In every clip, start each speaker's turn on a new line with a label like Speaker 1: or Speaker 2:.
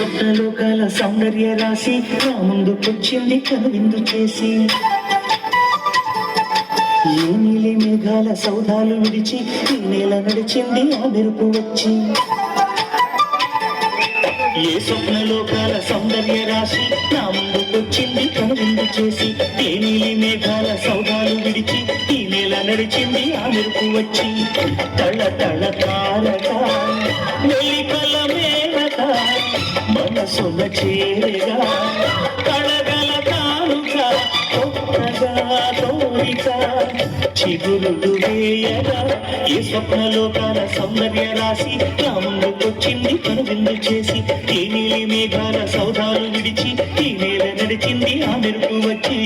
Speaker 1: స్వప్నలోకాల సౌందర్య రాశి నా ముందుకొచ్చింది కనువిందు చేసి ఏ నీలి మేఘాల సౌధాలు విడిచి ఈ నేల నడిచింది ఆ మెరుపు వచ్చి ఏ స్వప్నలోకాల సౌందర్య రాశి నా ముందుకొచ్చింది కనువిందు చేసి ఏ నీలి మేఘాల సౌధాలు విడిచి ఈ నేల నడిచింది ఆ మెరుపు వచ్చి తళ తళ తారగా మెలికల మేనక మనసున చేరగా కళగల తానుగా కొత్తగా తోరిక చిగురులు వేయగా ఈ స్వప్నలోకాల సౌందర్య రాశి నా ముందుకొచ్చింది కనువిందు చేసి ఈ నీలి మేఘాల సౌధాలు విడిచి ఈ నేల నడిచింది ఆ మెరుపు వచ్చి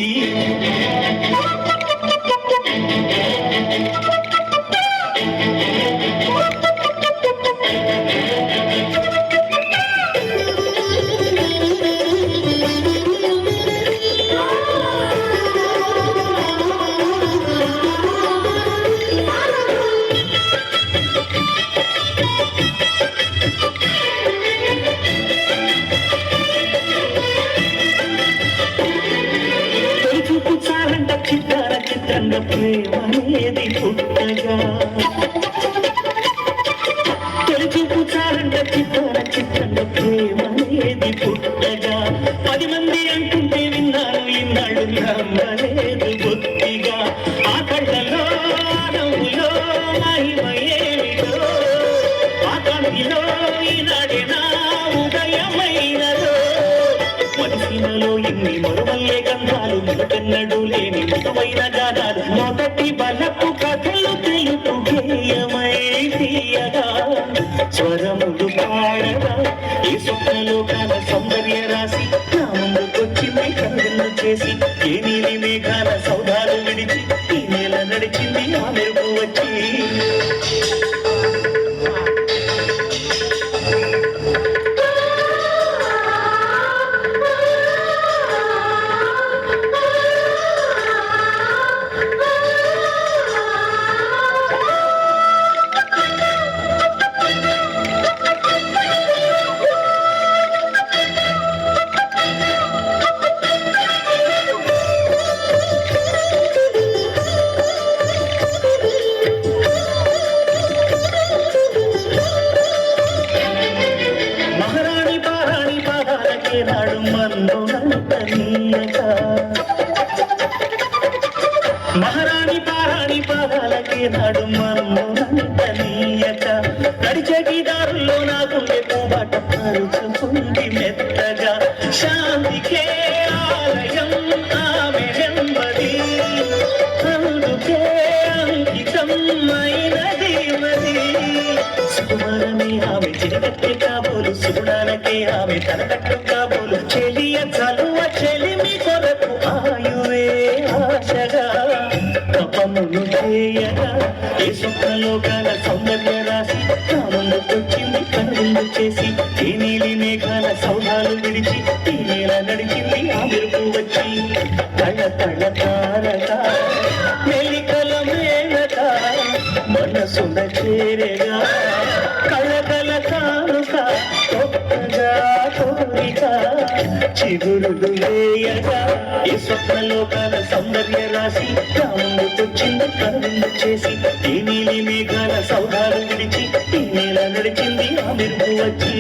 Speaker 1: చిత్రంగా ప్రేమనేది పుట్టగా తొలిచూపు చాలంట చిత్రంగా ప్రేమనేది పుట్టగా 10 మంది అంటుంటే విన్నాను ఇన్నాళ్ళు నమ్మలేదు బొత్తిగా ఆ కళ్ళలో నవ్వులో మహిమ ఏమిటో ఆ కాంతిలో ఈనాడే నా ఉదయమైనదో మనసినలో ఇన్ని మరుమల్లే గంధాలు మునకెన్నడూ లేని మృదువైన గానాలు మొదటి బలపు కథలు తెలుపు గేయమై తీయగా స్వరములు పాడగా ఈ స్వప్నలోకాల సౌందర్య రాశి నా ముందుకొచ్చింది కనువిందు చేసి ఏ నీలి మేఘాల సౌధాలు విడిచి ఈ నేల నడిచింది ఆ మెరుపు వచ్చి నాడు మందునంతనీయక మహారాణి పారాణి పాదాలకే నాడు మందునంతనీయక నడిచేటి దారుల్లో నా గుండె పూబాట పరుచుకుంది మెత్తగా శాంతికే ఆలయం ఆమె నెమ్మది అందుకే అంకితం అయినది మది సుకుమారని ఆమె చిరకట్టె కాబోలు సుగుణాలకే ఆమె తనకట్టు కాబోలు చెలియ చలువ చెలిమి కొరకు ఆయువే ఆశగా తపమును చేయగా ఏ స్వప్నలోకాల సౌందర్య రాశి నా ముందుకొచ్చింది కనువిందు చేసి ఈ నీలి మేఘాల సౌధాలు విడిచి ఈ నేల నడిచింది ఆ మెరుపు వచ్చి తళ తళ తారక మెలికల మేనక మనసున చేరగా కళగల కానుక కొత్తగా కోరిక చిగురులు వేయగా ఈ స్వప్నలోకాల సౌందర్య రాశి నా ముందుకొచ్చింది కనువిందు చేసి ఈ నీలి మేఘాల సౌధాలు విడిచి ఈ నేల నడిచింది ఆ మెరుపు వచ్చి